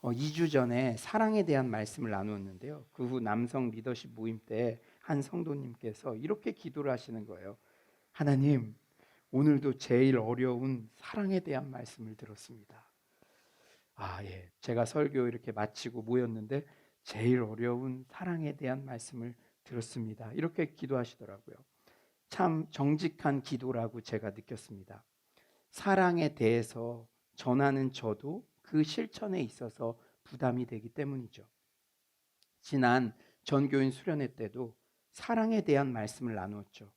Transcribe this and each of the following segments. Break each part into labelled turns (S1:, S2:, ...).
S1: 2주 전에 사랑에 대한 말씀을 나누었는데요. 그 후 남성 리더십 모임 때 한 성도님께서 이렇게 기도를 하시는 거예요. 하나님, 오늘도 제일 어려운 사랑에 대한 말씀을 들었습니다. 예. 제가 설교 이렇게 마치고 모였는데 제일 어려운 사랑에 대한 말씀을 들었습니다. 이렇게 기도하시더라고요. 참 정직한 기도라고 제가 느꼈습니다. 사랑에 대해서 전하는 저도 그 실천에 있어서 부담이 되기 때문이죠. 지난 전교인 수련회 때도 사랑에 대한 말씀을 나누었죠.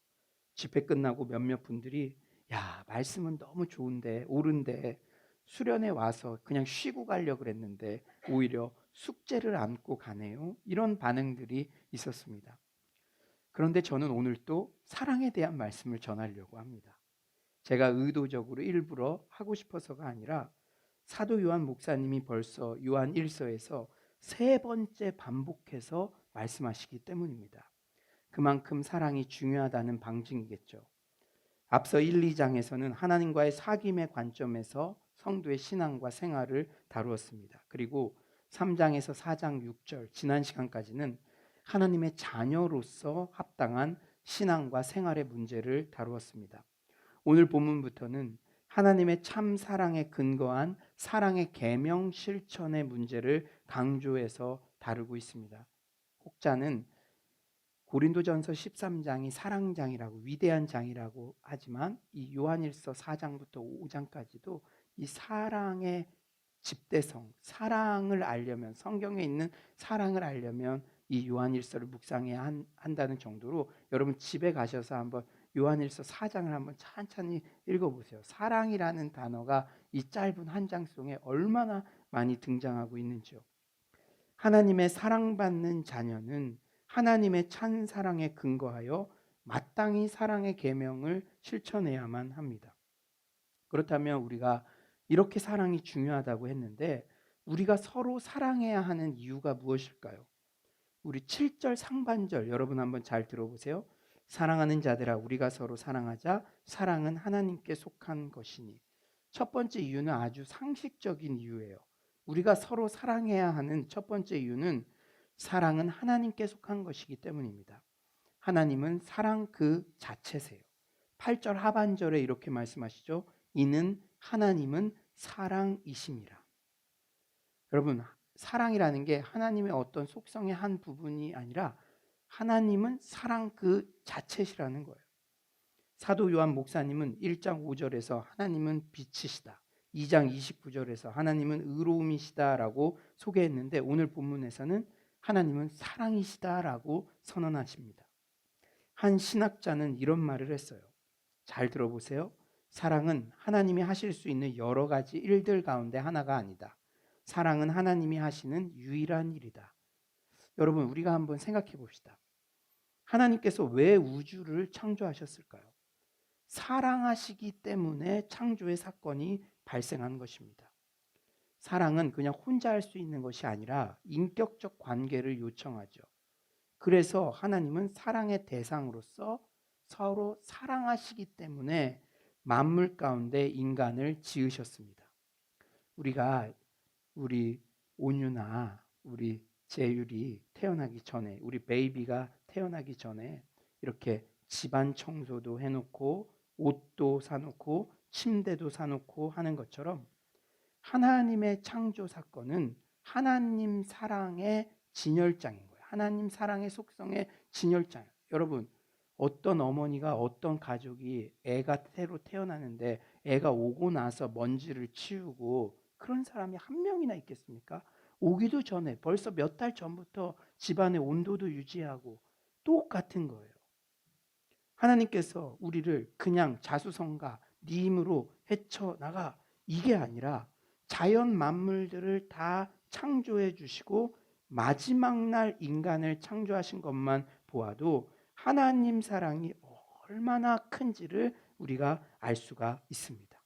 S1: 집회 끝나고 몇몇 분들이 야, 말씀은 너무 좋은데 옳은데 수련회 와서 그냥 쉬고 가려고 그랬는데 오히려 숙제를 안고 가네요. 이런 반응들이 있었습니다. 그런데 저는 오늘 또 사랑에 대한 말씀을 전하려고 합니다. 제가 의도적으로 일부러 하고 싶어서가 아니라 사도 요한 목사님이 벌써 요한 1서에서 세 번째 반복해서 말씀하시기 때문입니다. 그만큼 사랑이 중요하다는 방증이겠죠. 앞서 1, 2장에서는 하나님과의 사귐의 관점에서 성도의 신앙과 생활을 다루었습니다. 그리고 3장에서 4장 6절 지난 시간까지는 하나님의 자녀로서 합당한 신앙과 생활의 문제를 다루었습니다. 오늘 본문부터는 하나님의 참 사랑에 근거한 사랑의 계명 실천의 문제를 강조해서 다루고 있습니다. 혹자는 고린도전서 13장이 사랑장이라고 위대한 장이라고 하지만 이 요한일서 4장부터 5장까지도 이 사랑의 집대성, 사랑을 알려면 성경에 있는 사랑을 알려면 이 요한일서를 묵상해야 한다는 정도로 여러분 집에 가셔서 한번 요한일서 4장을 한번 천천히 읽어보세요. 사랑이라는 단어가 이 짧은 한 장 속에 얼마나 많이 등장하고 있는지요. 하나님의 사랑받는 자녀는 하나님의 찬 사랑에 근거하여 마땅히 사랑의 계명을 실천해야만 합니다. 그렇다면 우리가 이렇게 사랑이 중요하다고 했는데 우리가 서로 사랑해야 하는 이유가 무엇일까요? 우리 7절 상반절 여러분 한번 잘 들어보세요. 사랑하는 자들아 우리가 서로 사랑하자. 사랑은 하나님께 속한 것이니. 첫 번째 이유는 아주 상식적인 이유예요. 우리가 서로 사랑해야 하는 첫 번째 이유는 사랑은 하나님께 속한 것이기 때문입니다. 하나님은 사랑 그 자체세요. 8절 하반절에 이렇게 말씀하시죠. 이는 하나님은 사랑이심이라. 여러분, 사랑이라는 게 하나님의 어떤 속성의 한 부분이 아니라 하나님은 사랑 그 자체시라는 거예요. 사도 요한 목사님은 1장 5절에서 하나님은 빛이시다, 2장 29절에서 하나님은 의로움이시다라고 소개했는데 오늘 본문에서는 하나님은 사랑이시다라고 선언하십니다. 한 신학자는 이런 말을 했어요. 잘 들어보세요. 사랑은 하나님이 하실 수 있는 여러 가지 일들 가운데 하나가 아니다. 사랑은 하나님이 하시는 유일한 일이다. 여러분, 우리가 한번 생각해 봅시다. 하나님께서 왜 우주를 창조하셨을까요? 사랑하시기 때문에 창조의 사건이 발생한 것입니다. 사랑은 그냥 혼자 할 수 있는 것이 아니라 인격적 관계를 요청하죠. 그래서 하나님은 사랑의 대상으로서 서로 사랑하시기 때문에 만물 가운데 인간을 지으셨습니다. 우리 온유나 우리 재율이 태어나기 전에, 우리 베이비가 태어나기 전에 이렇게 집안 청소도 해놓고 옷도 사놓고 침대도 사놓고 하는 것처럼 하나님의 창조 사건은 하나님 사랑의 진열장인 거예요. 하나님 사랑의 속성의 진열장. 여러분, 어떤 어머니가 어떤 가족이 애가 새로 태어나는데 애가 오고 나서 먼지를 치우고 그런 사람이 한 명이나 있겠습니까? 오기도 전에 벌써 몇 달 전부터 집안의 온도도 유지하고 똑같은 거예요. 하나님께서 우리를 그냥 자수성가 네 힘으로 헤쳐나가 이게 아니라 자연 만물들을 다 창조해 주시고 마지막 날 인간을 창조하신 것만 보아도 하나님 사랑이 얼마나 큰지를 우리가 알 수가 있습니다.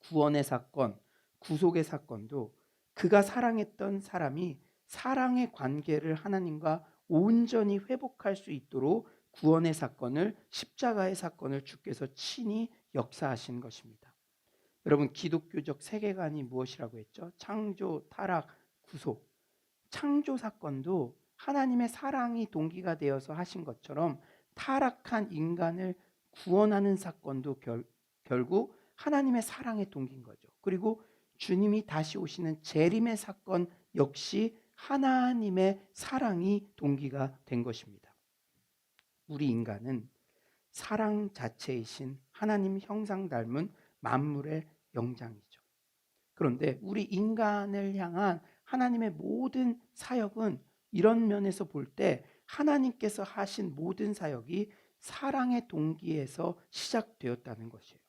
S1: 구원의 사건, 구속의 사건도 그가 사랑했던 사람이 사랑의 관계를 하나님과 온전히 회복할 수 있도록 구원의 사건을, 십자가의 사건을 주께서 친히 역사하신 것입니다. 여러분, 기독교적 세계관이 무엇이라고 했죠? 창조, 타락, 구속. 창조 사건도 하나님의 사랑이 동기가 되어서 하신 것처럼 타락한 인간을 구원하는 사건도 결국 하나님의 사랑의 동기인 거죠. 그리고 주님이 다시 오시는 재림의 사건 역시 하나님의 사랑이 동기가 된 것입니다. 우리 인간은 사랑 자체이신 하나님 형상 닮은 만물의 영장이죠. 그런데 우리 인간을 향한 하나님의 모든 사역은 이런 면에서 볼 때 하나님께서 하신 모든 사역이 사랑의 동기에서 시작되었다는 것이에요.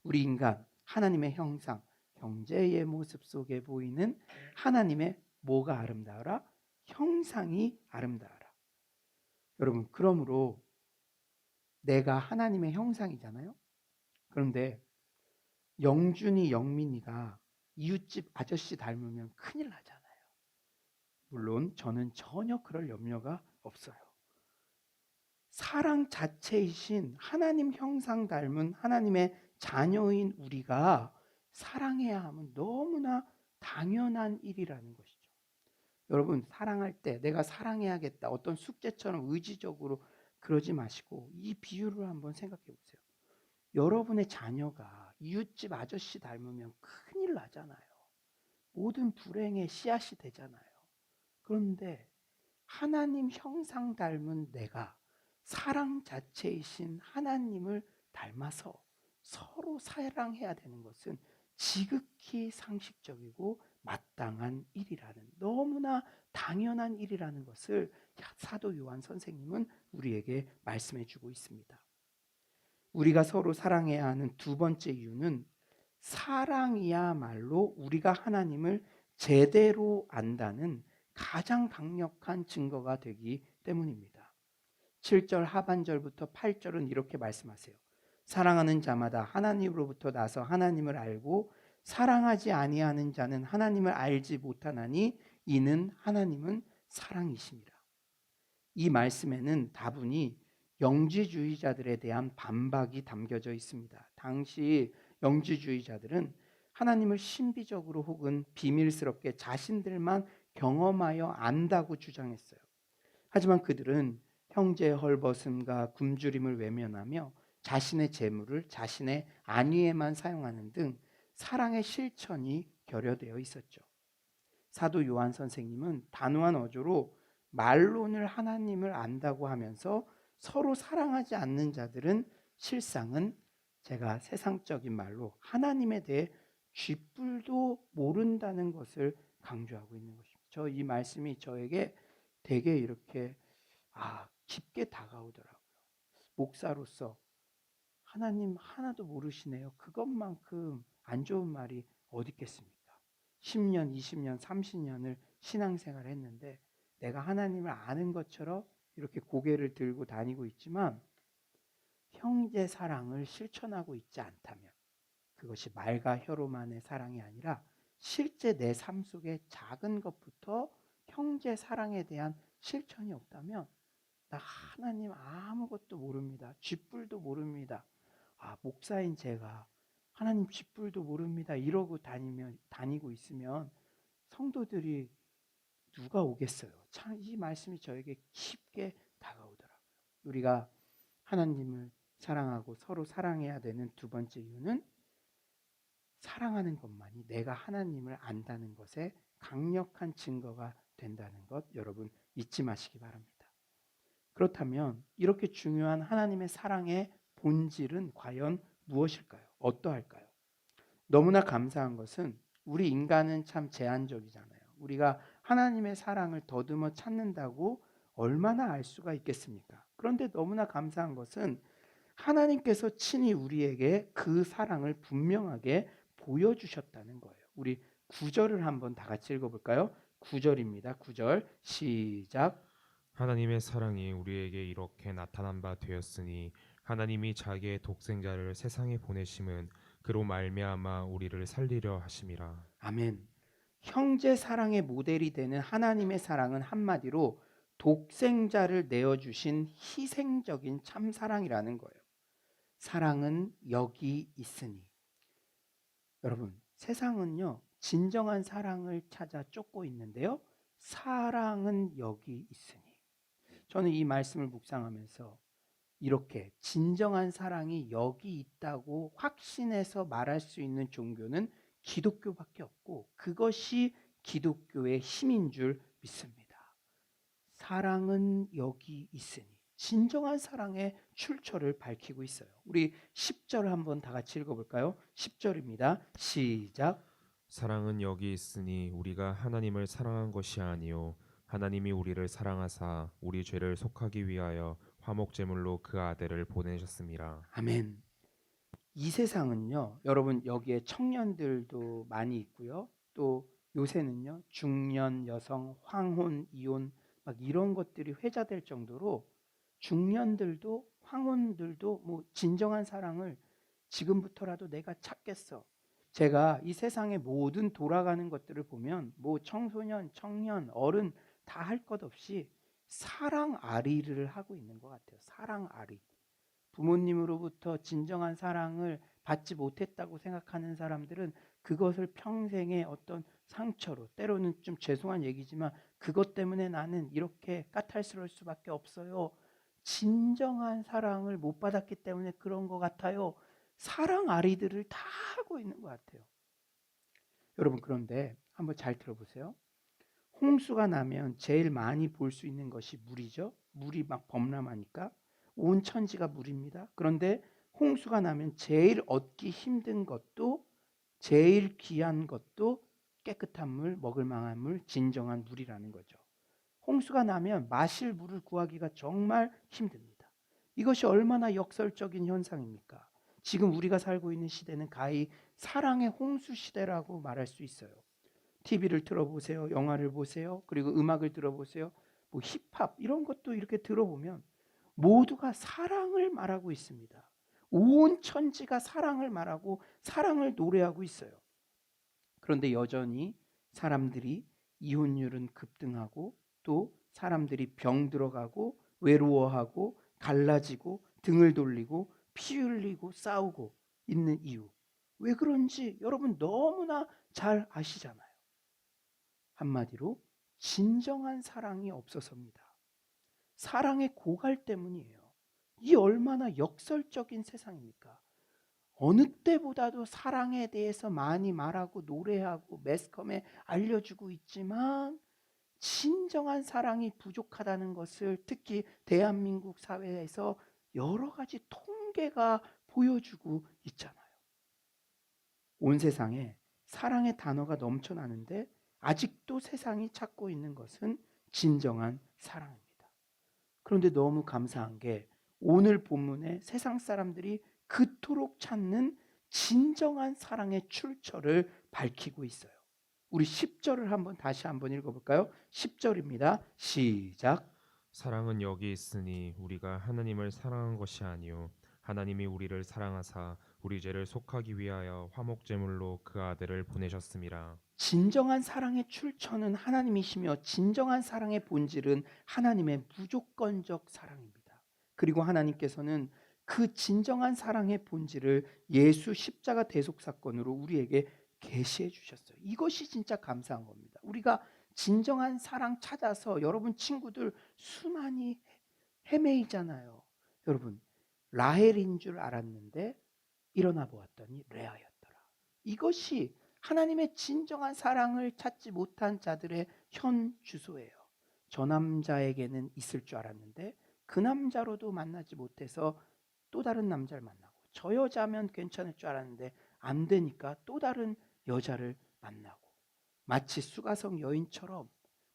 S1: 우리 인간, 하나님의 형상, 형제의 모습 속에 보이는 하나님의 뭐가 아름다워라? 형상이 아름다워라. 여러분, 그러므로 내가 하나님의 형상이잖아요. 그런데 영준이, 영민이가 이웃집 아저씨 닮으면 큰일 나잖아요. 물론 저는 전혀 그럴 염려가 없어요. 사랑 자체이신 하나님 형상 닮은 하나님의 자녀인 우리가 사랑해야 하면 너무나 당연한 일이라는 것이죠. 여러분, 사랑할 때 내가 사랑해야겠다, 어떤 숙제처럼 의지적으로 그러지 마시고 이 비유를 한번 생각해 보세요. 여러분의 자녀가 이웃집 아저씨 닮으면 큰일 나잖아요. 모든 불행의 씨앗이 되잖아요. 그런데 하나님 형상 닮은 내가 사랑 자체이신 하나님을 닮아서 서로 사랑해야 되는 것은 지극히 상식적이고 마땅한 일이라는, 너무나 당연한 일이라는 것을 사도 요한 선생님은 우리에게 말씀해 주고 있습니다. 우리가 서로 사랑해야 하는 두 번째 이유는 사랑이야말로 우리가 하나님을 제대로 안다는 가장 강력한 증거가 되기 때문입니다. 7절 하반절부터 8절은 이렇게 말씀하세요. 사랑하는 자마다 하나님으로부터 나서 하나님을 알고 사랑하지 아니하는 자는 하나님을 알지 못하나니 이는 하나님은 사랑이심이라. 이 말씀에는 다분히 영지주의자들에 대한 반박이 담겨져 있습니다. 당시 영지주의자들은 하나님을 신비적으로 혹은 비밀스럽게 자신들만 경험하여 안다고 주장했어요. 하지만 그들은 형제의 헐벗음과 굶주림을 외면하며 자신의 재물을 자신의 안위에만 사용하는 등 사랑의 실천이 결여되어 있었죠. 사도 요한 선생님은 단호한 어조로 말론을 하나님을 안다고 하면서 서로 사랑하지 않는 자들은 실상은, 제가 세상적인 말로 하나님에 대해 쥐뿔도 모른다는 것을 강조하고 있는 것입니다. 저 이 말씀이 저에게 되게 이렇게 깊게 다가오더라고요. 목사로서 하나님 하나도 모르시네요. 그것만큼 안 좋은 말이 어디 있겠습니까? 10년, 20년, 30년을 신앙생활을 했는데 내가 하나님을 아는 것처럼 이렇게 고개를 들고 다니고 있지만 형제 사랑을 실천하고 있지 않다면, 그것이 말과 혀로만의 사랑이 아니라 실제 내 삶 속의 작은 것부터 형제 사랑에 대한 실천이 없다면 나 하나님 아무것도 모릅니다. 쥐뿔도 모릅니다. 목사인 제가 하나님 쥐뿔도 모릅니다. 이러고 다니고 있으면 성도들이 누가 오겠어요? 참 이 말씀이 저에게 깊게 다가오더라고요. 우리가 하나님을 사랑하고 서로 사랑해야 되는 두 번째 이유는 사랑하는 것만이 내가 하나님을 안다는 것에 강력한 증거가 된다는 것, 여러분 잊지 마시기 바랍니다. 그렇다면 이렇게 중요한 하나님의 사랑의 본질은 과연 무엇일까요? 어떠할까요? 너무나 감사한 것은 우리 인간은 참 제한적이잖아요. 우리가 하나님의 사랑을 더듬어 찾는다고 얼마나 알 수가 있겠습니까? 그런데 너무나 감사한 것은 하나님께서 친히 우리에게 그 사랑을 분명하게 보여주셨다는 거예요. 우리 9절을 한번 다 같이 읽어볼까요? 9절입니다. 9절 시작.
S2: 하나님의 사랑이 우리에게 이렇게 나타난 바 되었으니 하나님이 자기의 독생자를 세상에 보내심은 그로 말미암아 우리를 살리려 하심이라.
S1: 아멘. 형제 사랑의 모델이 되는 하나님의 사랑은 한마디로 독생자를 내어주신 희생적인 참사랑이라는 거예요. 사랑은 여기 있으니, 여러분, 세상은요, 진정한 사랑을 찾아 쫓고 있는데요. 사랑은 여기 있으니. 저는 이 말씀을 묵상하면서 이렇게 진정한 사랑이 여기 있다고 확신해서 말할 수 있는 종교는 기독교밖에 없고 그것이 기독교의 힘인 줄 믿습니다. 사랑은 여기 있으니. 진정한 사랑의 출처를 밝히고 있어요. 우리 10절 한번 다 같이 읽어볼까요? 10절입니다. 시작.
S2: 사랑은 여기 있으니 우리가 하나님을 사랑한 것이 아니요 하나님이 우리를 사랑하사 우리 죄를 속하기 위하여 화목제물로 그 아들을 보내셨습니다.
S1: 아멘. 이 세상은요, 여러분 여기에 청년들도 많이 있고요. 또 요새는요, 중년 여성, 황혼, 이혼 막 이런 것들이 회자될 정도로 중년들도 황혼들도 뭐 진정한 사랑을 지금부터라도 내가 찾겠어. 제가 이 세상의 모든 돌아가는 것들을 보면 뭐 청소년, 청년, 어른 다 할 것 없이 사랑 아리를 하고 있는 것 같아요. 사랑 아리. 부모님으로부터 진정한 사랑을 받지 못했다고 생각하는 사람들은 그것을 평생의 어떤 상처로, 때로는 좀 죄송한 얘기지만 그것 때문에 나는 이렇게 까탈스러울 수밖에 없어요. 진정한 사랑을 못 받았기 때문에 그런 것 같아요. 사랑 아리들을 다 하고 있는 것 같아요. 여러분, 그런데 한번 잘 들어보세요. 홍수가 나면 제일 많이 볼 수 있는 것이 물이죠. 물이 막 범람하니까 온 천지가 물입니다. 그런데 홍수가 나면 제일 얻기 힘든 것도, 제일 귀한 것도 깨끗한 물, 먹을 만한 물, 진정한 물이라는 거죠. 홍수가 나면 마실 물을 구하기가 정말 힘듭니다. 이것이 얼마나 역설적인 현상입니까? 지금 우리가 살고 있는 시대는 가히 사랑의 홍수 시대라고 말할 수 있어요. TV를 틀어보세요. 영화를 보세요. 그리고 음악을 들어보세요. 뭐 힙합 이런 것도 이렇게 들어보면 모두가 사랑을 말하고 있습니다. 온 천지가 사랑을 말하고 사랑을 노래하고 있어요. 그런데 여전히 사람들이 이혼율은 급등하고 또 사람들이 병들어가고 외로워하고 갈라지고 등을 돌리고 피 흘리고 싸우고 있는 이유. 왜 그런지 여러분 너무나 잘 아시잖아요. 한마디로 진정한 사랑이 없어서입니다. 사랑의 고갈 때문이에요. 이 얼마나 역설적인 세상입니까? 어느 때보다도 사랑에 대해서 많이 말하고 노래하고 매스컴에 알려주고 있지만 진정한 사랑이 부족하다는 것을 특히 대한민국 사회에서 여러 가지 통계가 보여주고 있잖아요. 온 세상에 사랑의 단어가 넘쳐나는데 아직도 세상이 찾고 있는 것은 진정한 사랑입니다. 그런데 너무 감사한 게 오늘 본문에 세상 사람들이 그토록 찾는 진정한 사랑의 출처를 밝히고 있어요. 우리 10절을 다시 한번 읽어볼까요? 10절입니다. 시작.
S2: 사랑은 여기 있으니 우리가 하나님을 사랑한 것이 아니요 하나님이 우리를 사랑하사 우리 죄를 속하기 위하여 화목제물로 그 아들을 보내셨습니다.
S1: 진정한 사랑의 출처는 하나님이시며 진정한 사랑의 본질은 하나님의 무조건적 사랑입니다. 그리고 하나님께서는 그 진정한 사랑의 본질을 예수 십자가 대속 사건으로 우리에게 계시해 주셨어요. 이것이 진짜 감사한 겁니다. 우리가 진정한 사랑 찾아서 여러분 친구들 수많이 헤매이잖아요. 여러분 라헬인 줄 알았는데 일어나 보았더니 레아였더라. 이것이 하나님의 진정한 사랑을 찾지 못한 자들의 현 주소예요. 저 남자에게는 있을 줄 알았는데 그 남자로도 만나지 못해서 또 다른 남자를 만나고, 저 여자면 괜찮을 줄 알았는데 안 되니까 또 다른 여자를 만나고, 마치 수가성 여인처럼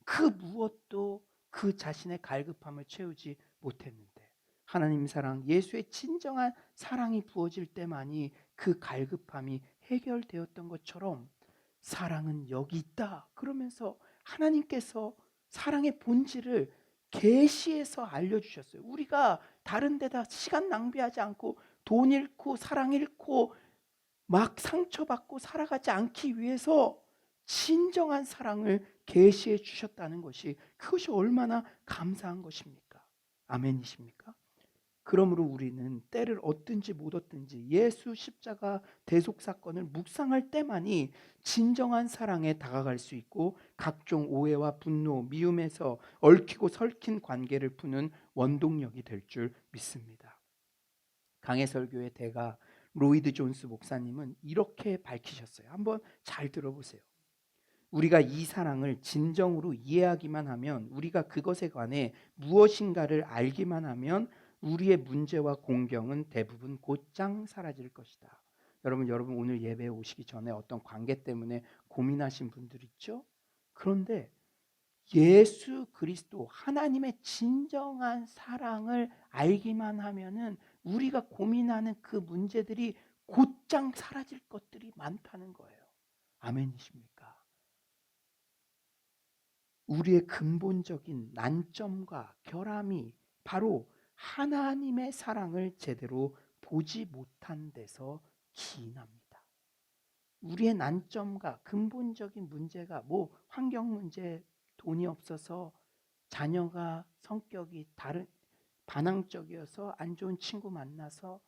S1: 그 무엇도 그 자신의 갈급함을 채우지 못했는데 하나님 사랑, 예수의 진정한 사랑이 부어질 때만이 그 갈급함이 해결되었던 것처럼 사랑은 여기 있다. 그러면서 하나님께서 사랑의 본질을 계시해서 알려주셨어요. 우리가 다른 데다 시간 낭비하지 않고 돈 잃고 사랑 잃고 막 상처받고 살아가지 않기 위해서 진정한 사랑을 계시해 주셨다는 것이, 그것이 얼마나 감사한 것입니까? 아멘이십니까? 그러므로 우리는 때를 얻든지 못 얻든지 예수 십자가 대속 사건을 묵상할 때만이 진정한 사랑에 다가갈 수 있고 각종 오해와 분노, 미움에서 얽히고 설킨 관계를 푸는 원동력이 될 줄 믿습니다. 강해설교의 대가 로이드 존스 목사님은 이렇게 밝히셨어요. 한번 잘 들어보세요. 우리가 이 사랑을 진정으로 이해하기만 하면, 우리가 그것에 관해 무엇인가를 알기만 하면 우리의 문제와 공경은 대부분 곧장 사라질 것이다. 여러분 오늘 예배에 오시기 전에 어떤 관계 때문에 고민하신 분들 있죠? 그런데 예수 그리스도 하나님의 진정한 사랑을 알기만 하면은 우리가 고민하는 그 문제들이 곧장 사라질 것들이 많다는 거예요. 아멘이십니까? 우리의 근본적인 난점과 결함이 바로 하나님의 사랑을 제대로 보지 못한 데서 기인합니다. 우리의 난점과 근본적인 문제가 뭐 환경 문제, 돈이 없어서, 자녀가 성격이 다른 반항적이어서 안 좋은 친구 만나서,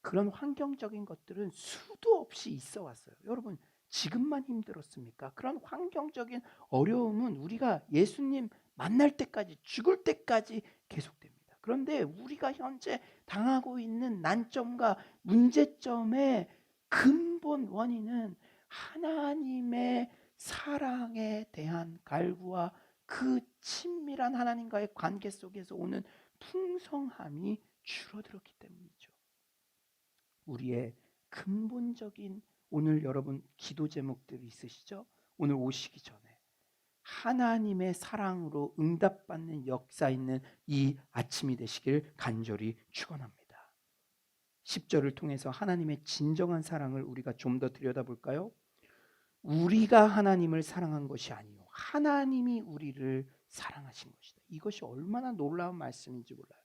S1: 그런 환경적인 것들은 수도 없이 있어 왔어요. 여러분 지금만 힘들었습니까? 그런 환경적인 어려움은 우리가 예수님 만날 때까지, 죽을 때까지 계속됩니다. 그런데 우리가 현재 당하고 있는 난점과 문제점의 근본 원인은 하나님의 사랑에 대한 갈구와 그 친밀한 하나님과의 관계 속에서 오는 풍성함이 줄어들었기 때문이죠. 우리의 근본적인, 오늘 여러분 기도 제목들이 있으시죠? 오늘 오시기 전에 하나님의 사랑으로 응답받는 역사 있는 이 아침이 되시길 간절히 축원합니다. 10절을 통해서 하나님의 진정한 사랑을 우리가 좀 더 들여다볼까요? 우리가 하나님을 사랑한 것이 아니요 하나님이 우리를 사랑하신 것이다. 이것이 얼마나 놀라운 말씀인지 몰라요.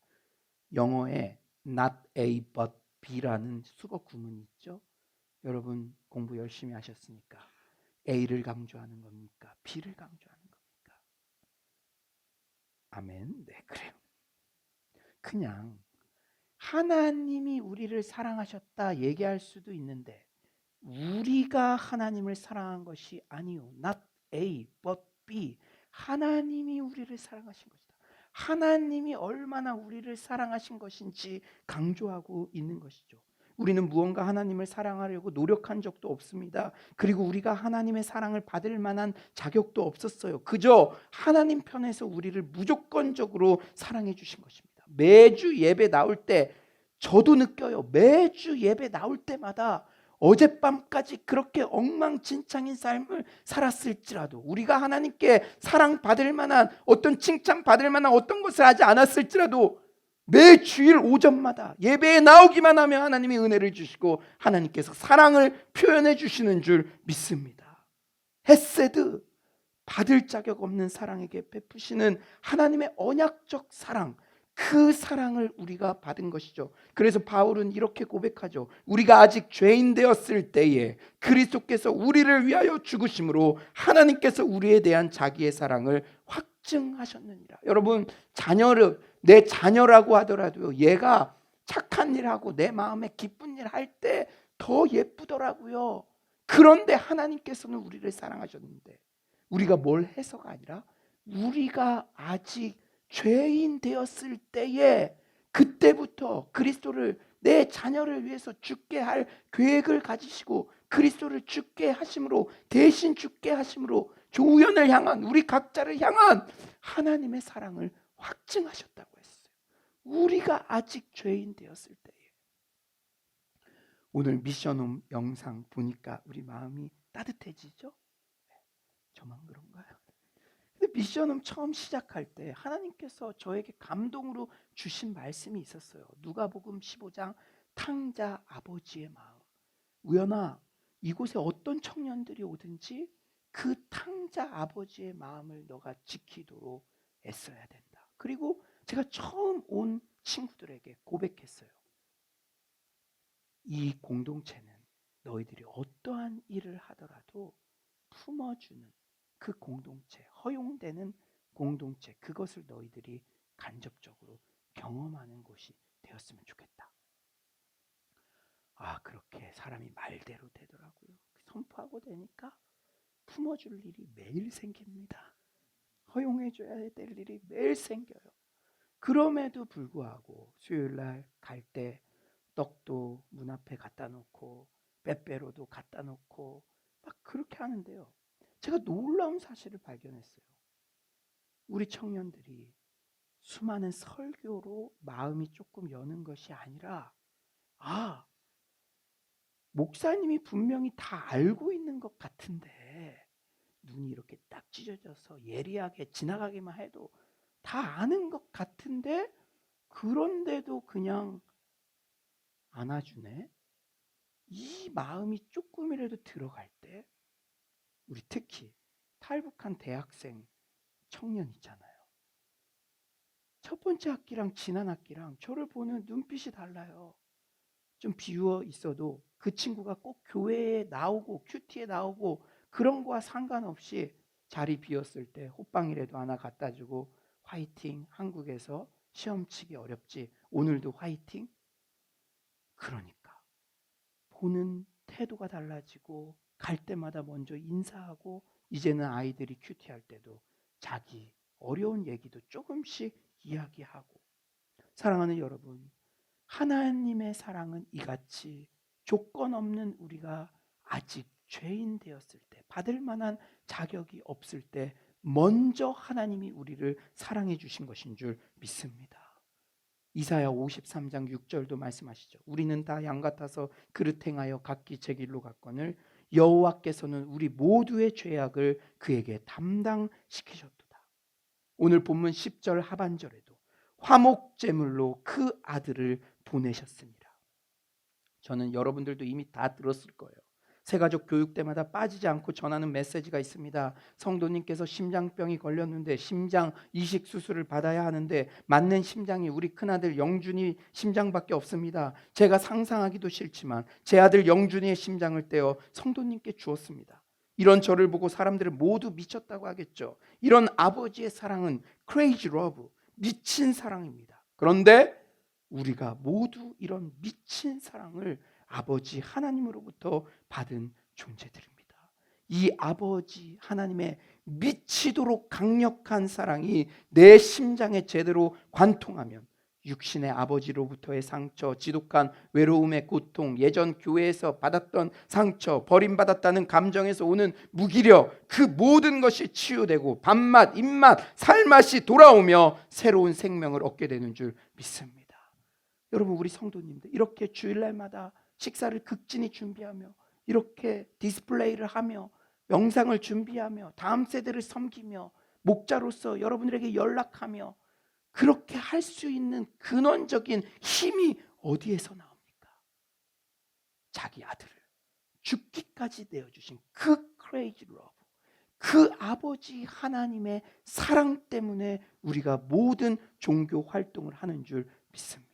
S1: 영어에 not A but B라는 수거 구문이 있죠. 여러분 공부 열심히 하셨으니까 A를 강조하는 겁니까? B를 강조하는 겁니까? 아멘. 네, 그래요. 그냥 하나님이 우리를 사랑하셨다 얘기할 수도 있는데 우리가 하나님을 사랑한 것이 아니요 not A but B, 하나님이 우리를 사랑하신 것이다. 하나님이 얼마나 우리를 사랑하신 것인지 강조하고 있는 것이죠. 우리는 무언가 하나님을 사랑하려고 노력한 적도 없습니다. 그리고 우리가 하나님의 사랑을 받을 만한 자격도 없었어요. 그저 하나님 편에서 우리를 무조건적으로 사랑해 주신 것입니다. 매주 예배 나올 때 저도 느껴요. 매주 예배 나올 때마다 어젯밤까지 그렇게 엉망진창인 삶을 살았을지라도, 우리가 하나님께 사랑받을 만한, 어떤 칭찬받을 만한 어떤 것을 하지 않았을지라도 매 주일 오전마다 예배에 나오기만 하면 하나님이 은혜를 주시고 하나님께서 사랑을 표현해 주시는 줄 믿습니다. 헤세드, 받을 자격 없는 사랑에게 베푸시는 하나님의 언약적 사랑, 그 사랑을 우리가 받은 것이죠. 그래서 바울은 이렇게 고백하죠. 우리가 아직 죄인 되었을 때에 그리스도께서 우리를 위하여 죽으심으로 하나님께서 우리에 대한 자기의 사랑을 확증하셨느니라. 여러분 자녀를, 내 자녀라고 하더라도 얘가 착한 일하고 내 마음에 기쁜 일 할 때 더 예쁘더라고요. 그런데 하나님께서는 우리를 사랑하셨는데 우리가 뭘 해서가 아니라 우리가 아직 죄인 되었을 때에 그때부터 그리스도를, 내 자녀를 위해서 죽게 할 계획을 가지시고 그리스도를 죽게 하심으로, 대신 죽게 하심으로 조우연을 향한, 우리 각자를 향한 하나님의 사랑을 확증하셨다고 했어요. 우리가 아직 죄인 되었을 때에. 오늘 미션홈 영상 보니까 우리 마음이 따뜻해지죠? 저만 그런가요? 근데 미션홈 처음 시작할 때 하나님께서 저에게 감동으로 주신 말씀이 있었어요. 누가복음 15장 탕자 아버지의 마음. 우연아, 이곳에 어떤 청년들이 오든지 그 탕자 아버지의 마음을 너가 지키도록 애써야 된다. 그리고 제가 처음 온 친구들에게 고백했어요. 이 공동체는 너희들이 어떠한 일을 하더라도 품어주는 그 공동체, 허용되는 공동체, 그것을 너희들이 간접적으로 경험하는 곳이 되었으면 좋겠다. 아, 그렇게 사람이 말대로 되더라고요. 선포하고 되니까 품어줄 일이 매일 생깁니다. 허용해줘야 될 일이 매일 생겨요. 그럼에도 불구하고 수요일날 갈 때 떡도 문 앞에 갖다 놓고 빼빼로도 갖다 놓고 막 그렇게 하는데요. 제가 놀라운 사실을 발견했어요. 우리 청년들이 수많은 설교로 마음이 조금 여는 것이 아니라, 아, 목사님이 분명히 다 알고 있는 것 같은데 눈이 이렇게 딱 찢어져서 예리하게 지나가기만 해도 다 아는 것 같은데 그런데도 그냥 안아주네. 이 마음이 조금이라도 들어갈 때, 우리 특히 탈북한 대학생 청년 있잖아요. 첫 번째 학기랑 지난 학기랑 저를 보는 눈빛이 달라요. 좀 비워 있어도 그 친구가 꼭 교회에 나오고 큐티에 나오고 그런 거와 상관없이 자리 비었을 때 호빵이라도 하나 갖다 주고, 화이팅, 한국에서 시험 치기 어렵지, 오늘도 화이팅. 그러니까 보는 태도가 달라지고 갈 때마다 먼저 인사하고, 이제는 아이들이 큐티할 때도 자기 어려운 얘기도 조금씩 이야기하고. 사랑하는 여러분, 하나님의 사랑은 이같이 조건 없는 우리가 아직 죄인 되었을 때, 받을 만한 자격이 없을 때 먼저 하나님이 우리를 사랑해 주신 것인 줄 믿습니다. 이사야 53장 6절도 말씀하시죠. 우리는 다 양 같아서 그릇 행하여 각기 제 길로 갔거늘 여호와께서는 우리 모두의 죄악을 그에게 담당시키셨도다. 오늘 본문 10절 하반절에도 화목제물로 그 아들을 보내셨습니다. 저는 여러분들도 이미 다 들었을 거예요. 새가족 교육 때마다 빠지지 않고 전하는 메시지가 있습니다. 성도님께서 심장병이 걸렸는데 심장 이식 수술을 받아야 하는데 맞는 심장이 우리 큰아들 영준이 심장밖에 없습니다. 제가 상상하기도 싫지만 제 아들 영준이의 심장을 떼어 성도님께 주었습니다. 이런 저를 보고 사람들은 모두 미쳤다고 하겠죠. 이런 아버지의 사랑은 crazy love, 미친 사랑입니다. 그런데 우리가 모두 이런 미친 사랑을 아버지 하나님으로부터 받은 존재들입니다. 이 아버지 하나님의 미치도록 강력한 사랑이 내 심장에 제대로 관통하면 육신의 아버지로부터의 상처, 지독한 외로움의 고통, 예전 교회에서 받았던 상처, 버림받았다는 감정에서 오는 무기력, 그 모든 것이 치유되고 밥맛, 입맛, 살맛이 돌아오며 새로운 생명을 얻게 되는 줄 믿습니다. 여러분, 우리 성도님들 이렇게 주일날마다 식사를 극진히 준비하며 이렇게 디스플레이를 하며 영상을 준비하며 다음 세대를 섬기며 목자로서 여러분들에게 연락하며 그렇게 할 수 있는 근원적인 힘이 어디에서 나옵니까? 자기 아들을 죽기까지 내어주신 그 crazy love, 그 아버지 하나님의 사랑 때문에 우리가 모든 종교 활동을 하는 줄 믿습니다.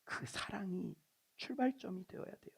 S1: 그 사랑이 출발점이 되어야 돼요.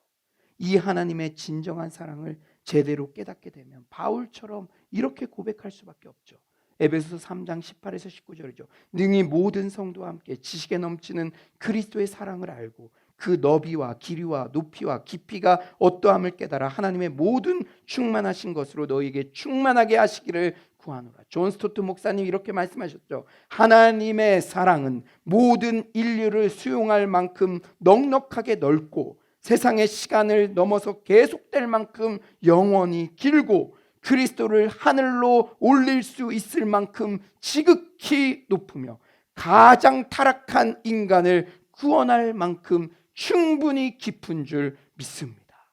S1: 이 하나님의 진정한 사랑을 제대로 깨닫게 되면 바울처럼 이렇게 고백할 수밖에 없죠. 에베소서 3장 18에서 19절이죠. 능히 모든 성도와 함께 지식에 넘치는 그리스도의 사랑을 알고 그 너비와 길이와 높이와 깊이가 어떠함을 깨달아 하나님의 모든 충만하신 것으로 너희에게 충만하게 하시기를 구하노라. 존 스토트 목사님 이렇게 말씀하셨죠. 하나님의 사랑은 모든 인류를 수용할 만큼 넉넉하게 넓고 세상의 시간을 넘어서 계속될 만큼 영원히 길고 그리스도를 하늘로 올릴 수 있을 만큼 지극히 높으며 가장 타락한 인간을 구원할 만큼 충분히 깊은 줄 믿습니다.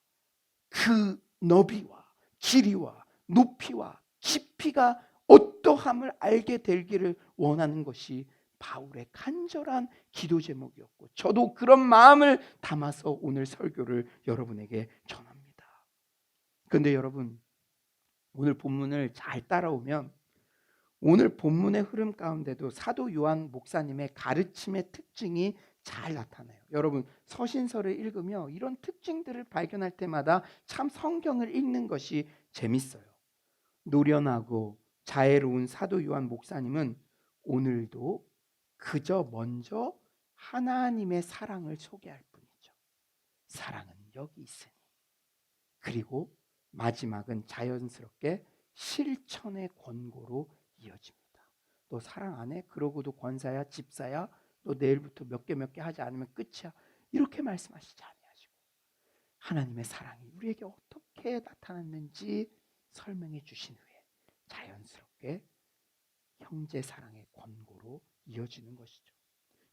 S1: 그 너비와 길이와 높이와 깊이가 어떠함을 알게 되기를 원하는 것이 바울의 간절한 기도 제목이었고, 저도 그런 마음을 담아서 오늘 설교를 여러분에게 전합니다. 그런데 여러분, 오늘 본문을 잘 따라오면 오늘 본문의 흐름 가운데도 사도 요한 목사님의 가르침의 특징이 잘 나타나요. 여러분, 서신서를 읽으며 이런 특징들을 발견할 때마다 참 성경을 읽는 것이 재밌어요. 노련하고 자애로운 사도 요한 목사님은 오늘도 그저 먼저 하나님의 사랑을 소개할 뿐이죠. 사랑은 여기 있으니. 그리고 마지막은 자연스럽게 실천의 권고로 이어집니다. 너 사랑 안 해? 그러고도 권사야, 집사야, 너 내일부터 몇 개 하지 않으면 끝이야. 이렇게 말씀하시지 아니하시고 하나님의 사랑이 우리에게 어떻게 나타났는지 설명해 주신 후에 자연스럽게 형제 사랑의 권고로 이어지는 것이죠.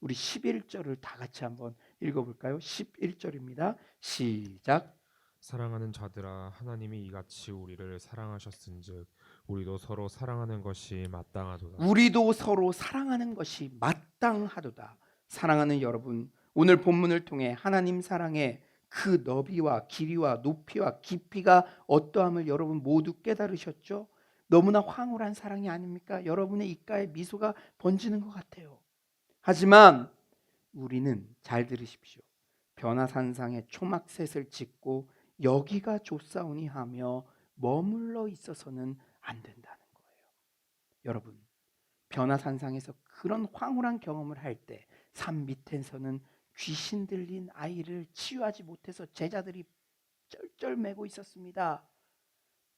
S1: 우리 11절을 다 같이 한번 읽어볼까요? 11절입니다. 시작.
S2: 사랑하는 자들아 하나님이 이같이 우리를 사랑하셨은즉 우리도 서로 사랑하는 것이 마땅하도다.
S1: 우리도 서로 사랑하는 것이 마땅하도다. 사랑하는 여러분, 오늘 본문을 통해 하나님 사랑의 그 너비와 길이와 높이와 깊이가 어떠함을 여러분 모두 깨달으셨죠? 너무나 황홀한 사랑이 아닙니까? 여러분의 입가에 미소가 번지는 것 같아요. 하지만 우리는 잘 들으십시오. 변화산상에 초막셋을 짓고 여기가 좋사오니 하며 머물러 있어서는 안 된다는 거예요. 여러분, 변화산상에서 그런 황홀한 경험을 할 때 산 밑에서는 귀신 들린 아이를 치유하지 못해서 제자들이 쩔쩔매고 있었습니다.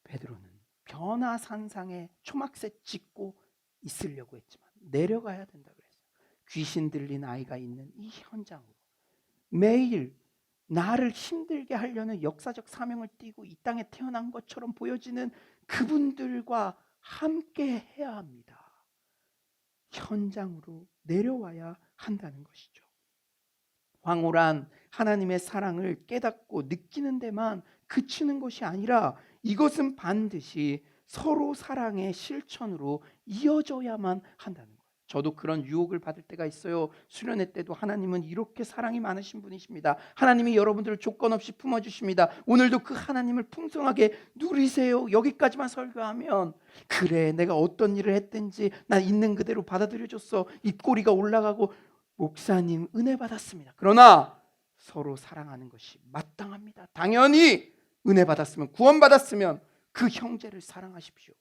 S1: 베드로는 변화산상에 초막셋 짓고 있으려고 했지만 내려가야 된다 그랬어요. 귀신 들린 아이가 있는 이 현장으로 매일 나를 힘들게 하려는 역사적 사명을 띠고 이 땅에 태어난 것처럼 보여지는 그분들과 함께 해야 합니다. 현장으로 내려와야 한다는 것이죠. 황홀한 하나님의 사랑을 깨닫고 느끼는 데만 그치는 것이 아니라 이것은 반드시 서로 사랑의 실천으로 이어져야만 한다는 거예요. 저도 그런 유혹을 받을 때가 있어요. 수련회 때도 하나님은 이렇게 사랑이 많으신 분이십니다. 하나님이 여러분들을 조건 없이 품어주십니다. 오늘도 그 하나님을 풍성하게 누리세요. 여기까지만 설교하면 그래 내가 어떤 일을 했든지 난 있는 그대로 받아들여줬어. 입꼬리가 올라가고 목사님 은혜 받았습니다. 그러나 서로 사랑하는 것이 마땅합니다. 당연히 은혜 받았으면 구원 받았으면 그 형제를 사랑하십시오.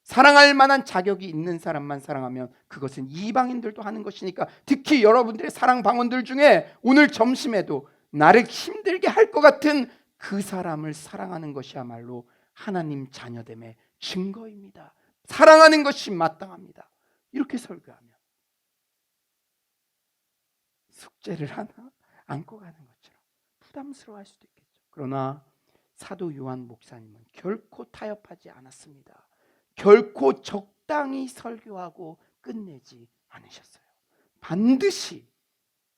S1: 사랑할 만한 자격이 있는 사람만 사랑하면 그것은 이방인들도 하는 것이니까 특히 여러분들의 사랑 방언들 중에 오늘 점심에도 나를 힘들게 할 것 같은 그 사람을 사랑하는 것이야말로 하나님 자녀됨의 증거입니다. 사랑하는 것이 마땅합니다. 이렇게 설교하면 숙제를 하나 안고 가는 것처럼 부담스러워할 수도 있겠죠. 그러나 사도 요한 목사님은 결코 타협하지 않았습니다. 결코 적당히 설교하고 끝내지 않으셨어요. 반드시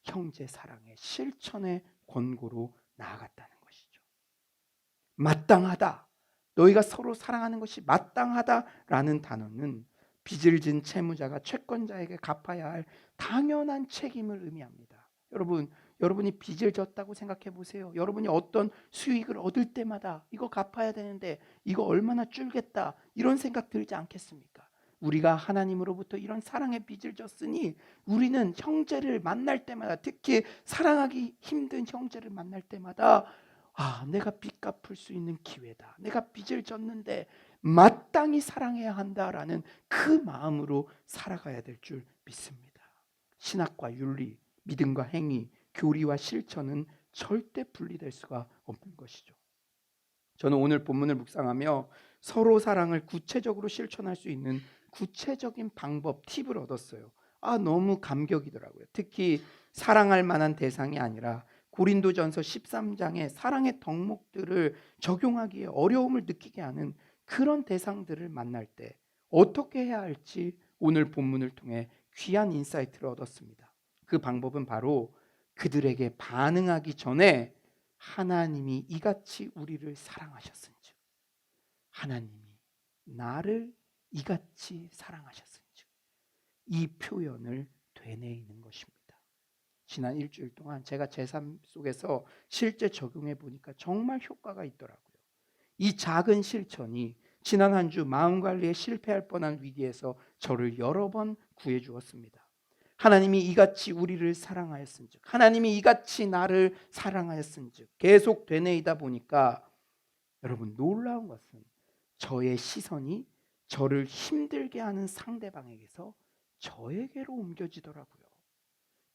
S1: 형제 사랑의 실천의 권고로 나아갔다는 것이죠. 마땅하다. 너희가 서로 사랑하는 것이 마땅하다라는 단어는 빚을 진 채무자가 채권자에게 갚아야 할 당연한 책임을 의미합니다. 여러분이 빚을 졌다고 생각해 보세요. 여러분이 어떤 수익을 얻을 때마다 이거 갚아야 되는데 이거 얼마나 줄겠다 이런 생각 들지 않겠습니까? 우리가 하나님으로부터 이런 사랑의 빚을 졌으니 우리는 형제를 만날 때마다 특히 사랑하기 힘든 형제를 만날 때마다 내가 빚 갚을 수 있는 기회다. 내가 빚을 졌는데 마땅히 사랑해야 한다라는 그 마음으로 살아가야 될 줄 믿습니다. 신학과 윤리, 믿음과 행위, 교리와 실천은 절대 분리될 수가 없는 것이죠. 저는 오늘 본문을 묵상하며 서로 사랑을 구체적으로 실천할 수 있는 구체적인 방법, 팁을 얻었어요. 너무 감격이더라고요. 특히 사랑할 만한 대상이 아니라 고린도전서 13장의 사랑의 덕목들을 적용하기에 어려움을 느끼게 하는 그런 대상들을 만날 때 어떻게 해야 할지 오늘 본문을 통해 귀한 인사이트를 얻었습니다. 그 방법은 바로 그들에게 반응하기 전에 하나님이 이같이 우리를 사랑하셨은즉 하나님이 나를 이같이 사랑하셨은즉 이 표현을 되뇌이는 것입니다. 지난 일주일 동안 제가 제 삶 속에서 실제 적용해 보니까 정말 효과가 있더라고요. 이 작은 실천이 지난 한 주 마음관리에 실패할 뻔한 위기에서 저를 여러 번 구해 주었습니다. 하나님이 이같이 우리를 사랑하였은즉 하나님이 이같이 나를 사랑하였은즉 계속 되뇌이다 보니까 여러분 놀라운 것은 저의 시선이 저를 힘들게 하는 상대방에게서 저에게로 옮겨지더라고요.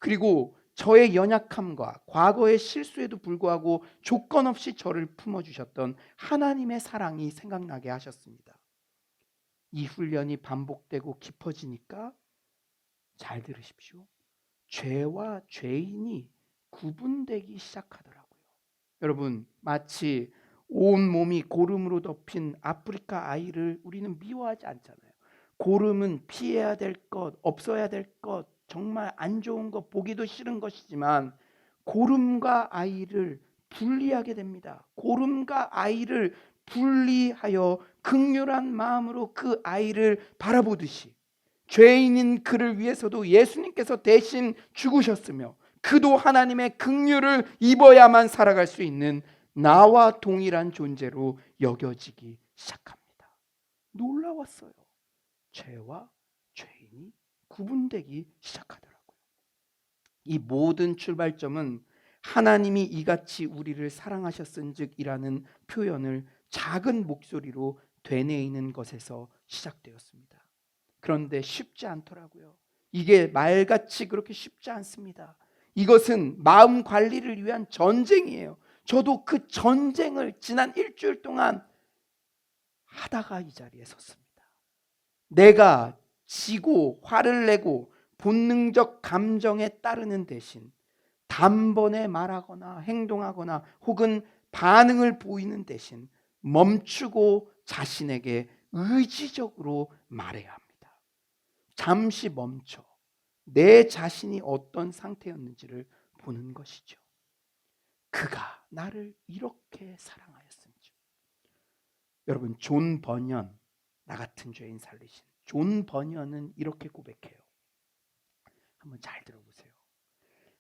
S1: 그리고 저의 연약함과 과거의 실수에도 불구하고 조건 없이 저를 품어주셨던 하나님의 사랑이 생각나게 하셨습니다. 이 훈련이 반복되고 깊어지니까 잘 들으십시오. 죄와 죄인이 구분되기 시작하더라고요. 여러분, 마치 온몸이 고름으로 덮인 아프리카 아이를 우리는 미워하지 않잖아요. 고름은 피해야 될 것, 없어야 될 것, 정말 안 좋은 것, 보기도 싫은 것이지만 고름과 아이를 분리하게 됩니다. 고름과 아이를 분리하여 극률한 마음으로 그 아이를 바라보듯이 죄인인 그를 위해서도 예수님께서 대신 죽으셨으며 그도 하나님의 긍휼을 입어야만 살아갈 수 있는 나와 동일한 존재로 여겨지기 시작합니다. 놀라웠어요. 죄와 죄인이 구분되기 시작하더라고요. 이 모든 출발점은 하나님이 이같이 우리를 사랑하셨은즉이라는 표현을 작은 목소리로 되뇌이는 것에서 시작되었습니다. 그런데 쉽지 않더라고요. 이게 말같이 그렇게 쉽지 않습니다. 이것은 마음 관리를 위한 전쟁이에요. 저도 그 전쟁을 지난 일주일 동안 하다가 이 자리에 섰습니다. 내가 지고 화를 내고 본능적 감정에 따르는 대신 단번에 말하거나 행동하거나 혹은 반응을 보이는 대신 멈추고 자신에게 의지적으로 말해야 합니다. 잠시 멈춰 내 자신이 어떤 상태였는지를 보는 것이죠. 그가 나를 이렇게 사랑하였은지. 여러분, 존 버년, 나 같은 죄인 살리신 존 버년은 이렇게 고백해요. 한번 잘 들어보세요.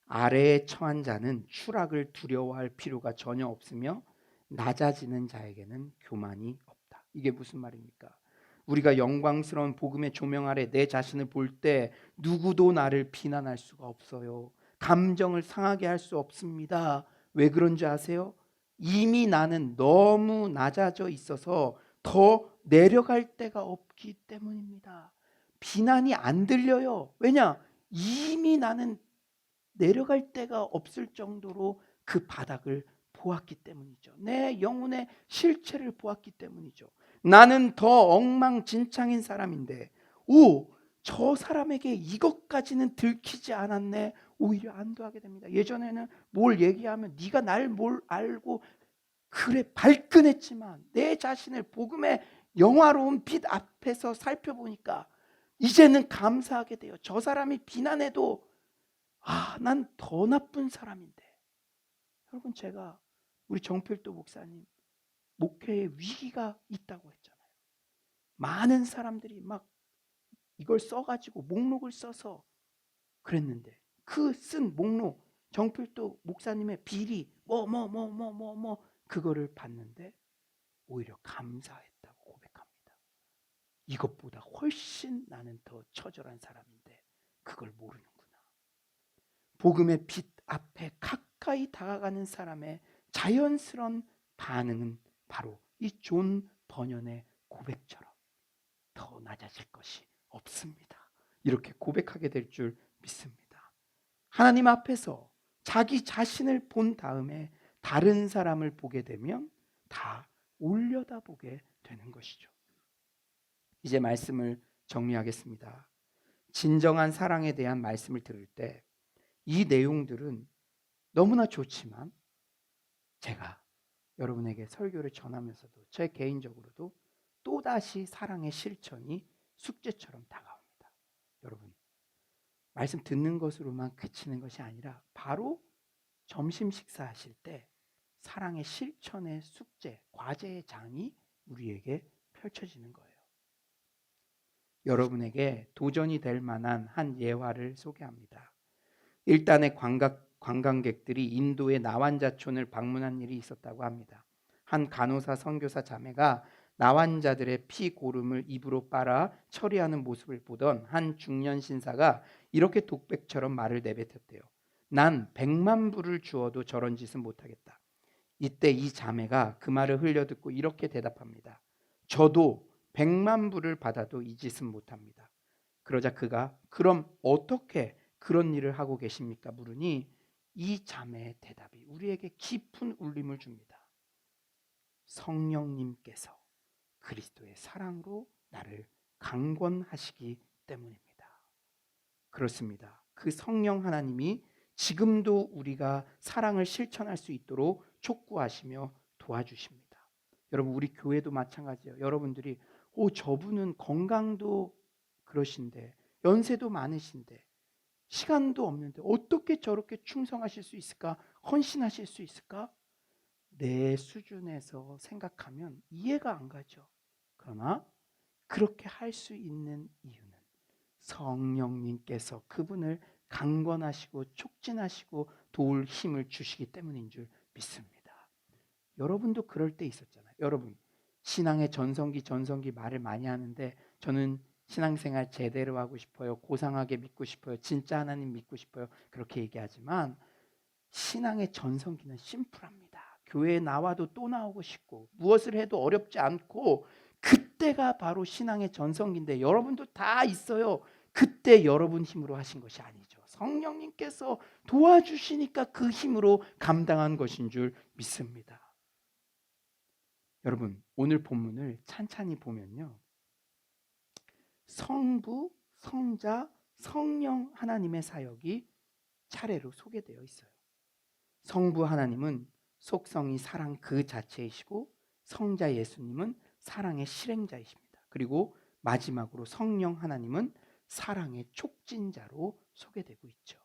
S1: 아래에 처한 자는 추락을 두려워할 필요가 전혀 없으며 낮아지는 자에게는 교만이 없다. 이게 무슨 말입니까? 우리가 영광스러운 복음의 조명 아래 내 자신을 볼 때 누구도 나를 비난할 수가 없어요. 감정을 상하게 할 수 없습니다. 왜 그런지 아세요? 이미 나는 너무 낮아져 있어서 더 내려갈 데가 없기 때문입니다. 비난이 안 들려요. 왜냐? 이미 나는 내려갈 데가 없을 정도로 그 바닥을 보았기 때문이죠. 내 영혼의 실체를 보았기 때문이죠. 나는 더 엉망진창인 사람인데 저 사람에게 이것까지는 들키지 않았네. 오히려 안도하게 됩니다. 예전에는 뭘 얘기하면 네가 날 뭘 알고 그래 발끈했지만 내 자신을 복음의 영화로운 빛 앞에서 살펴보니까 이제는 감사하게 돼요. 저 사람이 비난해도 난 더 나쁜 사람인데. 여러분, 제가 우리 정필도 목사님 목회에 위기가 있다고 했잖아요. 많은 사람들이 막 이걸 써가지고 목록을 써서 그랬는데 그 쓴 목록 정필도 목사님의 비리 그거를 봤는데 오히려 감사했다고 고백합니다. 이것보다 훨씬 나는 더 처절한 사람인데 그걸 모르는구나. 복음의 빛 앞에 가까이 다가가는 사람의 자연스러운 반응은 바로 이 존 버년의 고백처럼 더 낮아질 것이 없습니다. 이렇게 고백하게 될 줄 믿습니다. 하나님 앞에서 자기 자신을 본 다음에 다른 사람을 보게 되면 다 올려다보게 되는 것이죠. 이제 말씀을 정리하겠습니다. 진정한 사랑에 대한 말씀을 들을 때 이 내용들은 너무나 좋지만 제가 여러분에게 설교를 전하면서도 제 개인적으로도 또다시 사랑의 실천이 숙제처럼 다가옵니다. 여러분, 말씀 듣는 것으로만 그치는 것이 아니라 바로 점심 식사하실 때 사랑의 실천의 숙제, 과제의 장이 우리에게 펼쳐지는 거예요. 여러분에게 도전이 될 만한 한 예화를 소개합니다. 일단의 관광객들이 인도의 나완자촌을 방문한 일이 있었다고 합니다. 한 간호사 선교사 자매가 나완자들의 피 고름을 입으로 빨아 처리하는 모습을 보던 한 중년 신사가 이렇게 독백처럼 말을 내뱉었대요. 난 100만 불을 주어도 저런 짓은 못하겠다. 이때 이 자매가 그 말을 흘려듣고 이렇게 대답합니다. 저도 100만 불을 받아도 이 짓은 못합니다. 그러자 그가 그럼 어떻게 그런 일을 하고 계십니까? 물으니 이 자매의 대답이 우리에게 깊은 울림을 줍니다. 성령님께서 그리스도의 사랑으로 나를 강권하시기 때문입니다. 그렇습니다. 그 성령 하나님이 지금도 우리가 사랑을 실천할 수 있도록 촉구하시며 도와주십니다. 여러분, 우리 교회도 마찬가지예요. 여러분들이 저분은 건강도 그러신데 연세도 많으신데 시간도 없는데 어떻게 저렇게 충성하실 수 있을까? 헌신하실 수 있을까? 내 수준에서 생각하면 이해가 안 가죠. 그러나 그렇게 할 수 있는 이유는 성령님께서 그분을 강권하시고 촉진하시고 도울 힘을 주시기 때문인 줄 믿습니다. 여러분도 그럴 때 있었잖아요. 여러분, 신앙의 전성기 말을 많이 하는데 저는 신앙생활 제대로 하고 싶어요. 고상하게 믿고 싶어요. 진짜 하나님 믿고 싶어요. 그렇게 얘기하지만 신앙의 전성기는 심플합니다. 교회에 나와도 또 나오고 싶고 무엇을 해도 어렵지 않고 그때가 바로 신앙의 전성기인데 여러분도 다 있어요. 그때 여러분 힘으로 하신 것이 아니죠. 성령님께서 도와주시니까 그 힘으로 감당한 것인 줄 믿습니다. 여러분, 오늘 본문을 찬찬히 보면요, 성부, 성자, 성령 하나님의 사역이 차례로 소개되어 있어요. 성부 하나님은 속성이 사랑 그 자체이시고 성자 예수님은 사랑의 실행자이십니다. 그리고 마지막으로 성령 하나님은 사랑의 촉진자로 소개되고 있죠.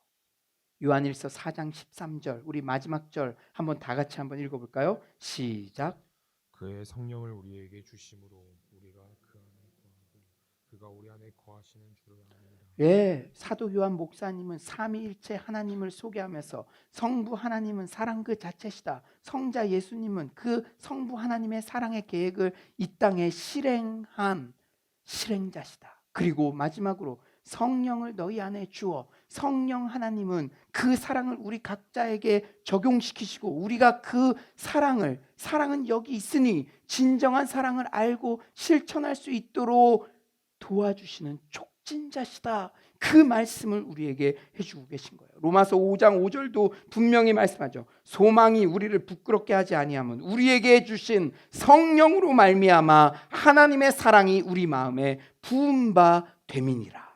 S1: 요한일서 4장 13절, 우리 마지막 절 한번 다 같이 한번 읽어볼까요? 시작.
S2: 그의 성령을 우리에게 주심으로 우리가 그 안에 거하고 그가 우리 안에 거하시는 줄을 압니다.
S1: 예, 사도 요한 목사님은 삼위일체 하나님을 소개하면서 성부 하나님은 사랑 그 자체시다. 성자 예수님은 그 성부 하나님의 사랑의 계획을 이 땅에 실행한 실행자시다. 그리고 마지막으로 성령을 너희 안에 주어 성령 하나님은 그 사랑을 우리 각자에게 적용시키시고 우리가 그 사랑은 여기 있으니 진정한 사랑을 알고 실천할 수 있도록 도와주시는 촉진자시다. 그 말씀을 우리에게 해주고 계신 거예요. 로마서 5장 5절도 분명히 말씀하죠. 소망이 우리를 부끄럽게 하지 아니함은 우리에게 주신 성령으로 말미암아 하나님의 사랑이 우리 마음에 부은 바 됨이니라.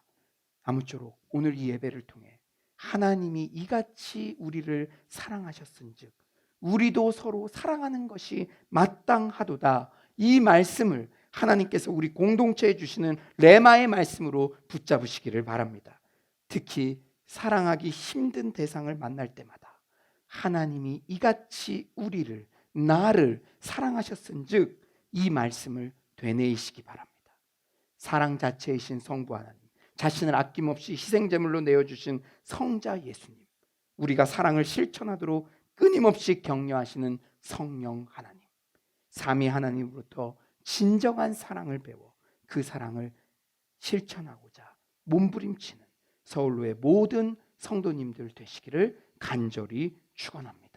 S1: 아무쪼록 오늘 이 예배를 통해 하나님이 이같이 우리를 사랑하셨은즉 우리도 서로 사랑하는 것이 마땅하도다. 이 말씀을 하나님께서 우리 공동체에 주시는 레마의 말씀으로 붙잡으시기를 바랍니다. 특히 사랑하기 힘든 대상을 만날 때마다 하나님이 이같이 나를 사랑하셨은즉 이 말씀을 되뇌이시기 바랍니다. 사랑 자체이신 성부 하나님, 자신을 아낌없이 희생제물로 내어주신 성자 예수님, 우리가 사랑을 실천하도록 끊임없이 격려하시는 성령 하나님, 삼위 하나님으로부터 진정한 사랑을 배워 그 사랑을 실천하고자 몸부림치는 서울로의 모든 성도님들 되시기를 간절히 축원합니다.